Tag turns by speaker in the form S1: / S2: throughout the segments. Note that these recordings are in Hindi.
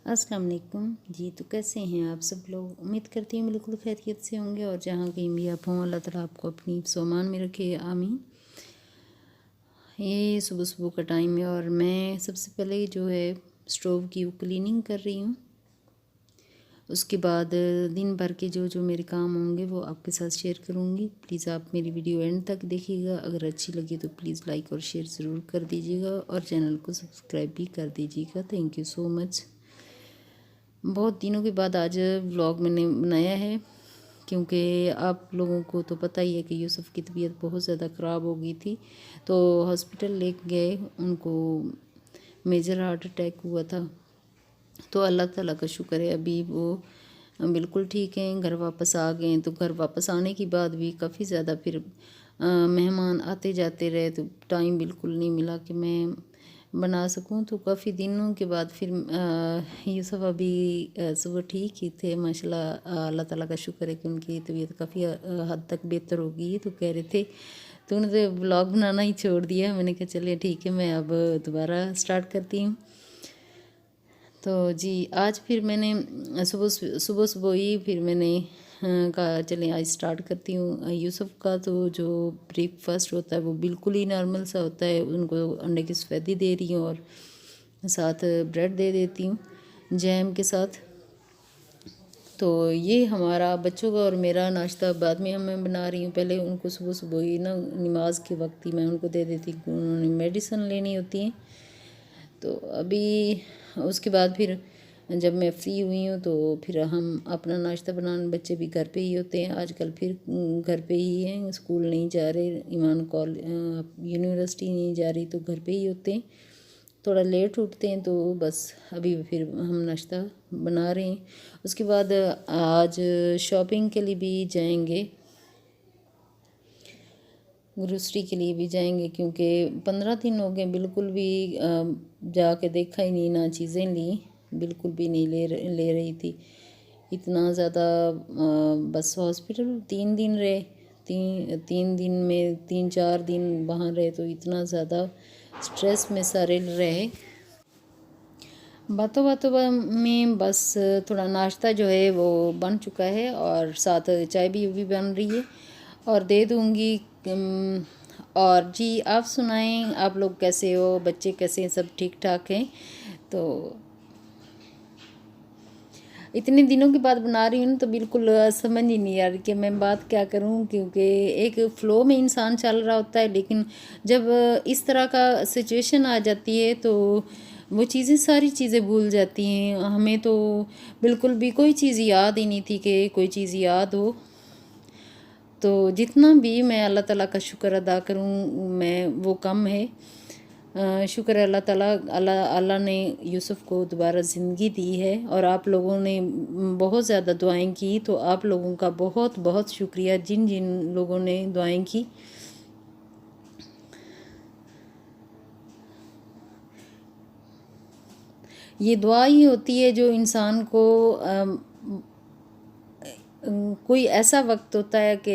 S1: अस्सलाम वालेकुम जी। तो कैसे हैं आप सब लोग? उम्मीद करती हूँ बिल्कुल खैरियत से होंगे और जहाँ कहीं भी आप हों अल्लाह ताला आपको अपनी सोमान में रखे, आमीन। ये सुबह सुबह का टाइम है और मैं सबसे पहले जो है स्टोव की क्लीनिंग कर रही हूँ। उसके बाद दिन भर के जो जो मेरे काम होंगे वो आपके साथ शेयर करूँगी। प्लीज़ आप मेरी वीडियो एंड तक देखिएगा। अगर अच्छी लगी तो प्लीज़ लाइक और शेयर ज़रूर कर दीजिएगा और चैनल को सब्सक्राइब भी कर दीजिएगा। Thank you so much. बहुत दिनों के बाद आज व्लॉग मैंने बनाया है क्योंकि आप लोगों को तो पता ही है कि यूसुफ की तबीयत बहुत ज़्यादा ख़राब हो गई थी, तो हॉस्पिटल ले गए। उनको मेजर हार्ट अटैक हुआ था, तो अल्लाह ताला का शुक्र है अभी वो बिल्कुल ठीक हैं, घर वापस आ गए। तो घर वापस आने के बाद भी काफ़ी ज़्यादा फिर मेहमान आते जाते रहे, तो टाइम बिल्कुल नहीं मिला कि मैं बना सकूं। तो काफ़ी दिनों के बाद फिर यूसुफ अभी सुबह ठीक ही थे माशाल्लाह। अल्लाह ताला का शुक्र है कि उनकी तबीयत काफ़ी हद तक बेहतर हो गई है। तो कह रहे थे तूने तो ब्लॉग बनाना ही छोड़ दिया। मैंने कहा चलिए ठीक है, मैं अब दोबारा स्टार्ट करती हूँ। तो जी आज फिर मैंने सुबह सुबह सुबह ही फिर मैंने कहा चलें आज स्टार्ट करती हूँ। यूसुफ का तो जो ब्रेकफास्ट होता है वो बिल्कुल ही नॉर्मल सा होता है। उनको अंडे की सफ़ेदी दे रही हूँ और साथ ब्रेड दे देती हूँ जैम के साथ। तो ये हमारा बच्चों का और मेरा नाश्ता बाद में मैं बना रही हूँ। पहले उनको सुबह सुबह ही ना नमाज के वक्त ही मैं उनको दे देती हूँ, उन्होंने मेडिसिन लेनी होती है। तो अभी उसके बाद फिर जब मैं फ्री हुई हूँ तो फिर हम अपना नाश्ता बनाने, बच्चे भी घर पे ही होते हैं आजकल, फिर घर पे ही हैं, स्कूल नहीं जा रहे, ईमान यूनिवर्सिटी नहीं जा रही, तो घर पे ही होते हैं। थोड़ा लेट उठते हैं तो बस अभी फिर हम नाश्ता बना रहे हैं। उसके बाद आज शॉपिंग के लिए भी जाएंगे, ग्रोसरी के लिए भी जाएंगे क्योंकि 15 दिन हो गए बिल्कुल भी जाके देखा ही नहीं, ना चीज़ें ली, बिल्कुल भी नहीं ले रही थी। इतना ज़्यादा बस हॉस्पिटल 3 दिन रहे, तीन दिन में 3-4 दिन वहाँ रहे, तो इतना ज़्यादा स्ट्रेस में सारे रहे। बातों बातों में बस थोड़ा नाश्ता जो है वो बन चुका है और साथ चाय भी बन रही है और दे दूँगी। और जी आप सुनाएं, आप लोग कैसे हो, बच्चे कैसे हैं, सब ठीक ठाक हैं? तो इतने दिनों के बाद बना रही हूँ तो बिल्कुल समझ ही नहीं आ रही कि मैं बात क्या करूँ, क्योंकि एक फ़्लो में इंसान चल रहा होता है, लेकिन जब इस तरह का सिचुएशन आ जाती है तो वो चीज़ें, सारी चीज़ें भूल जाती हैं। हमें तो बिल्कुल भी कोई चीज़ याद ही नहीं थी कि कोई चीज़ याद हो। तो जितना भी मैं अल्लाह ताला का शुक्र अदा करूँ मैं वो कम है। शुक्र है अल्लाह ताला, अल्लाह ने यूसुफ को दोबारा ज़िंदगी दी है और आप लोगों ने बहुत ज़्यादा दुआएं की, तो आप लोगों का बहुत बहुत शुक्रिया जिन जिन लोगों ने दुआएं की। ये दुआ ही होती है जो इंसान को कोई ऐसा वक्त होता है कि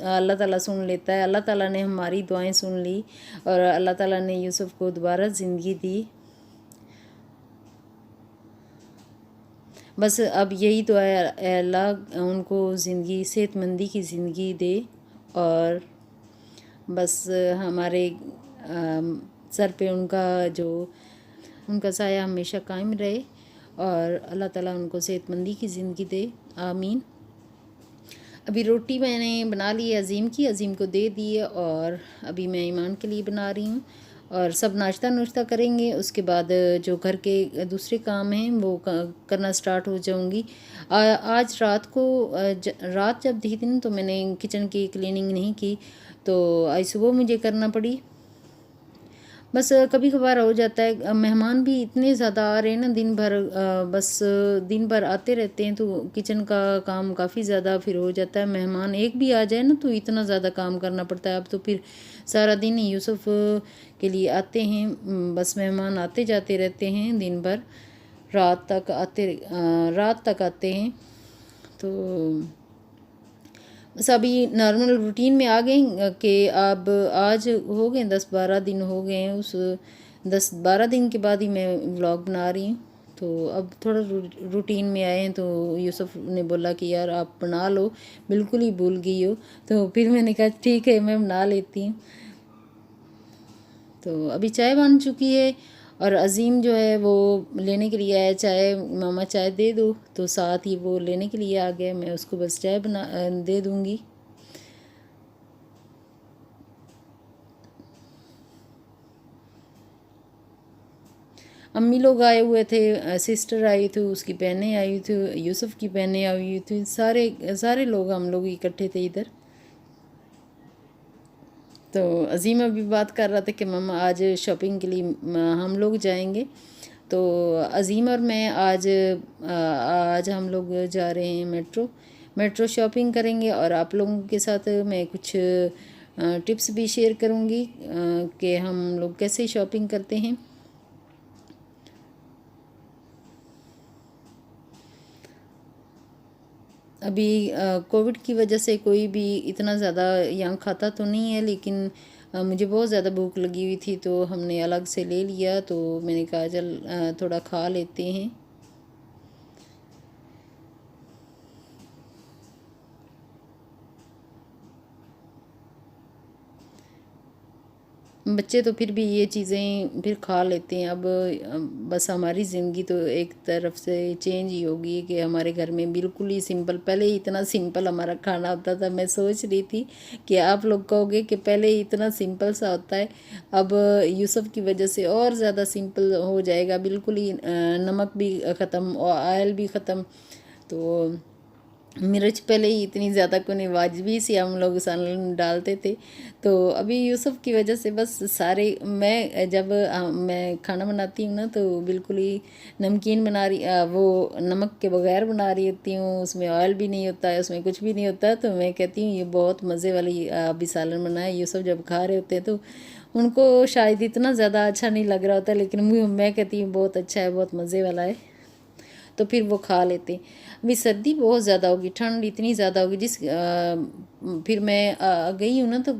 S1: अल्लाह ताला सुन लेता है। अल्लाह ताला ने हमारी दुआएं सुन ली और अल्लाह ताला ने यूसुफ को दोबारा ज़िंदगी दी। बस अब यही दुआ है अल्लाह उनको ज़िंदगी, सेहतमंदी की ज़िंदगी दे और बस हमारे सर पे उनका जो उनका साया हमेशा कायम रहे और अल्लाह ताला उनको सेहतमंदी की ज़िंदगी दे, आमीन। अभी रोटी मैंने बना ली है अज़ीम की, अज़ीम को दे दी है और अभी मैं ईमान के लिए बना रही हूँ और सब नाश्ता नुश्ता करेंगे। उसके बाद जो घर के दूसरे काम हैं वो करना स्टार्ट हो जाऊँगी। आज रात को रात जब थी दिन तो मैंने किचन की क्लीनिंग नहीं की, तो आज सुबह मुझे करना पड़ी। बस कभी कभार हो जाता है, मेहमान भी इतने ज़्यादा आ रहे हैं ना दिन भर, बस दिन भर आते रहते हैं, तो किचन का काम काफ़ी ज़्यादा फिर हो जाता है। मेहमान एक भी आ जाए ना तो इतना ज़्यादा काम करना पड़ता है। अब तो फिर सारा दिन ही यूसुफ के लिए आते हैं, बस मेहमान आते जाते रहते हैं दिन भर, रात तक आते हैं। तो बस अभी नॉर्मल रूटीन में आ गए कि अब आज हो गए 10-12 दिन हो गए हैं, उस 10-12 दिन के बाद ही मैं व्लॉग बना रही हूँ। तो अब थोड़ा रूटीन में आए हैं, तो यूसुफ ने बोला कि यार आप बना लो, बिल्कुल ही भूल गई हो। तो फिर मैंने कहा ठीक है मैं बना लेती हूँ। तो अभी चाय बन चुकी है और अज़ीम जो है वो लेने के लिए आया, चाय मामा चाय दे दो, तो साथ ही वो लेने के लिए आ गया। मैं उसको बस चाय बना दे दूँगी। अम्मी लोग आए हुए थे, सिस्टर आई थी, उसकी बहनें आई थी, यूसुफ की बहनें आई हुई थी, सारे सारे लोग हम लोग इकट्ठे थे इधर। तो अज़ीम अभी बात कर रहा था कि मम्मा आज शॉपिंग के लिए हम लोग जाएंगे। तो अज़ीम और मैं आज आज हम लोग जा रहे हैं मेट्रो मेट्रो शॉपिंग करेंगे, और आप लोगों के साथ मैं कुछ टिप्स भी शेयर करूँगी कि हम लोग कैसे शॉपिंग करते हैं। अभी कोविड की वजह से कोई भी इतना ज़्यादा यहाँ खाता तो नहीं है, लेकिन मुझे बहुत ज़्यादा भूख लगी हुई थी, तो हमने अलग से ले लिया। तो मैंने कहा चल थोड़ा खा लेते हैं। बच्चे तो फिर भी ये चीज़ें फिर खा लेते हैं। अब बस हमारी ज़िंदगी तो एक तरफ से चेंज ही होगी कि हमारे घर में बिल्कुल ही सिंपल, पहले ही इतना सिंपल हमारा खाना होता था। मैं सोच रही थी कि आप लोग कहोगे कि पहले ही इतना सिंपल सा होता है, अब यूसुफ की वजह से और ज़्यादा सिंपल हो जाएगा। बिल्कुल ही नमक भी ख़त्म और ऑयल भी ख़त्म। तो मिर्च पहले ही इतनी ज़्यादा कोने वाजबी सी हम लोग सालन में डालते थे। तो अभी यूसुफ की वजह से बस सारे, मैं जब मैं खाना बनाती हूँ ना तो बिल्कुल ही नमकीन बना रही, वो नमक के बगैर बना रही होती हूँ, उसमें ऑयल भी नहीं होता है, उसमें कुछ भी नहीं होता है। तो मैं कहती हूँ ये बहुत मज़े वाली अभी सालन बनाए। यूसुफ जब खा रहे होते हैं तो उनको शायद इतना ज़्यादा अच्छा नहीं लग रहा होता, लेकिन मैं कहती हूँ बहुत अच्छा है, बहुत मज़े वाला है, तो फिर वो खा लेते। अभी सर्दी बहुत ज़्यादा होगी, ठंड इतनी ज़्यादा होगी फिर मैं गई हूँ ना, तो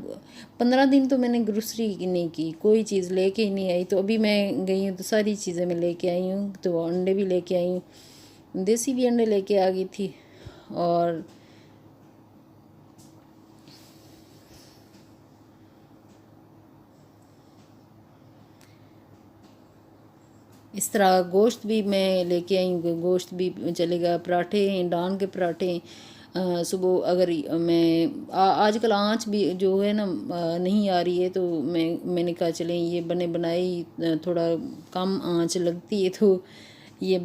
S1: 15 दिन तो मैंने ग्रोसरी नहीं की, कोई चीज़ लेके ही नहीं आई। तो अभी मैं गई हूँ तो सारी चीज़ें मैं लेके आई हूँ। तो अंडे भी लेके आई हूँ, देसी भी अंडे लेके आ गई थी। और इस तरह गोश्त भी मैं लेके आई हूँ, गोश्त भी चलेगा। पराठे हैं, डान के पराठे हैं। सुबह अगर आजकल आँच भी जो है ना नहीं आ रही है, तो मैंने कहा चलें ये बने बनाए थोड़ा कम आँच लगती है, तो ये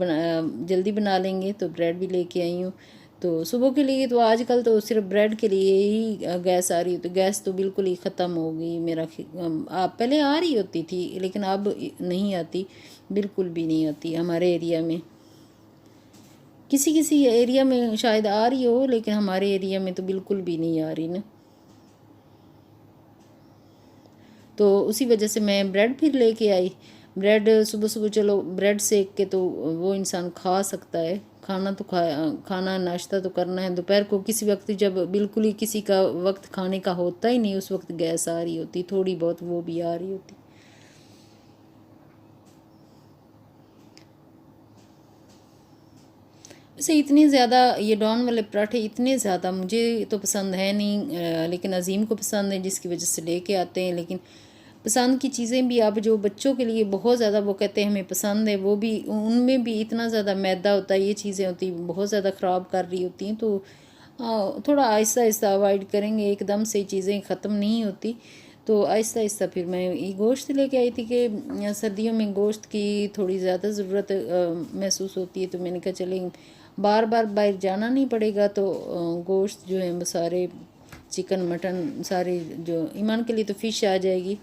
S1: जल्दी बना लेंगे। तो ब्रेड भी लेके आई हूँ। तो सुबह के लिए तो आजकल तो सिर्फ ब्रेड के लिए ही गैस आ रही है, तो गैस तो बिल्कुल ही ख़त्म हो गई मेरा। पहले आ रही होती थी, लेकिन अब नहीं आती, बिल्कुल भी नहीं आती हमारे एरिया में। किसी किसी एरिया में शायद आ रही हो, लेकिन हमारे एरिया में तो बिल्कुल भी नहीं आ रही ना। तो उसी वजह से मैं ब्रेड फिर लेके आई। ब्रेड सुबह सुबह चलो ब्रेड सेक के तो वो इंसान खा सकता है। खाना नाश्ता तो करना है। दोपहर को किसी वक्त जब बिल्कुल ही किसी का वक्त खाने का होता ही नहीं, उस वक्त गैस आ रही होती, थोड़ी बहुत वो भी आ रही होती। वैसे इतने ज़्यादा ये डॉन वाले पराठे इतने ज़्यादा मुझे तो पसंद है नहीं, लेकिन अज़ीम को पसंद है, जिसकी वजह से लेके आते हैं। लेकिन पसंद की चीज़ें भी अब जो बच्चों के लिए बहुत ज़्यादा वो कहते हैं हमें पसंद है, वो भी उनमें भी इतना ज़्यादा मैदा होता है, ये चीज़ें होती बहुत ज़्यादा ख़राब कर रही होती हैं। तो थोड़ा आहिस्ता आहिस्ता अवॉइड करेंगे, एकदम से चीज़ें ख़त्म नहीं होती। तो आहिस्ता आहिस्ता फिर मैं ये गोश्त लेके आई थी कि सर्दियों में गोश्त की थोड़ी ज़्यादा ज़रूरत महसूस होती है। तो मैंने कहा चलें बार बार बाहर जाना नहीं पड़ेगा, तो गोश्त जो है वो सारे चिकन मटन सारे, जो ईमान के लिए तो फ़िश आ जाएगी।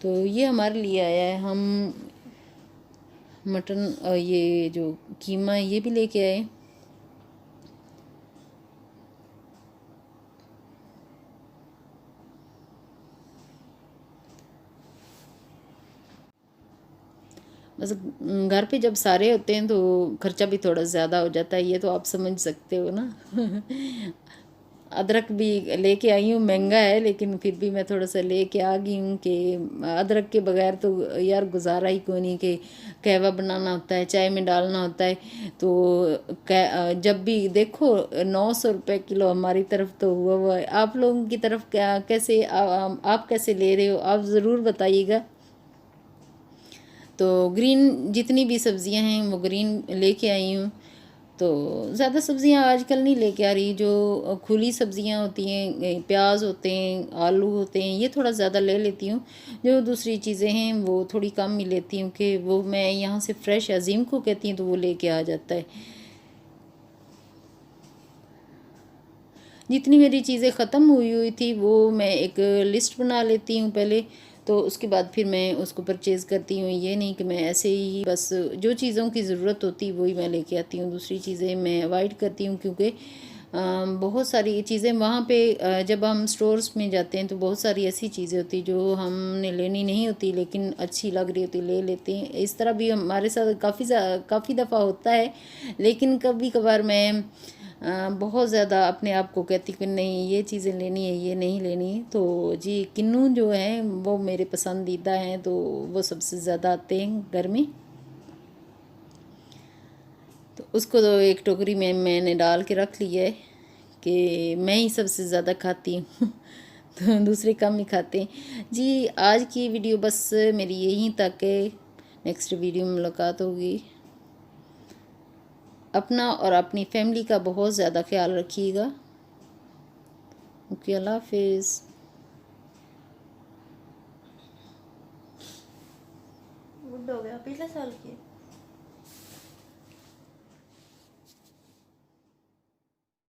S1: तो ये हमारे लिए आया है। हम मटन ये जो कीमा है ये भी लेके आए। बस घर पे जब सारे होते हैं तो खर्चा भी थोड़ा ज़्यादा हो जाता है, ये तो आप समझ सकते हो ना। अदरक भी लेके आई हूँ, महंगा है लेकिन फिर भी मैं थोड़ा सा लेके आ गई हूँ कि अदरक के बगैर तो यार गुजारा ही कोई नहीं, कि कहवा बनाना होता है, चाय में डालना होता है। तो जब भी देखो 900 रुपये किलो हमारी तरफ तो हुआ है। आप लोगों की तरफ क्या कैसे आप कैसे ले रहे हो, आप ज़रूर बताइएगा। तो ग्रीन जितनी भी सब्ज़ियां हैं वो ग्रीन लेके आई हूँ। तो ज़्यादा सब्ज़ियाँ आजकल नहीं लेके आ रही, जो खुली सब्ज़ियाँ होती हैं, प्याज होते हैं, आलू होते हैं, ये थोड़ा ज़्यादा ले लेती हूँ। जो दूसरी चीज़ें हैं वो थोड़ी कम ही लेती हूँ, कि वो मैं यहाँ से फ्रेश अजीम को कहती हूँ तो वो लेके आ जाता है। जितनी मेरी चीज़ें ख़त्म हुई हुई थी वो मैं एक लिस्ट बना लेती हूँ पहले, तो उसके बाद फिर मैं उसको परचेज़ करती हूँ। ये नहीं कि मैं ऐसे ही बस जो चीज़ों की ज़रूरत होती वही मैं लेके आती हूँ, दूसरी चीज़ें मैं अवॉइड करती हूँ। क्योंकि बहुत सारी चीज़ें वहाँ पे जब हम स्टोर्स में जाते हैं तो बहुत सारी ऐसी चीज़ें होती जो हमने लेनी नहीं होती लेकिन अच्छी लग रही होती, ले लेते हैं। इस तरह भी हमारे साथ काफ़ी दफ़ा होता है। लेकिन कभी कभार मैं बहुत ज़्यादा अपने आप को कहती कि नहीं ये चीज़ें लेनी है, ये नहीं लेनी है। तो जी किन्नू जो हैं वो मेरे पसंदीदा हैं, तो वो सबसे ज़्यादा आते हैं घर में। तो उसको तो एक टोकरी में मैंने डाल के रख लिया है कि मैं ही सबसे ज़्यादा खाती हूँ तो दूसरे कम ही खाते हैं। जी आज की वीडियो बस मेरी यहीं तक है, नेक्स्ट वीडियो में मुलाकात होगी। अपना और अपनी फैमिली का बहुत ज़्यादा ख्याल रखिएगा। ओके, अल्लाह हाफिज़।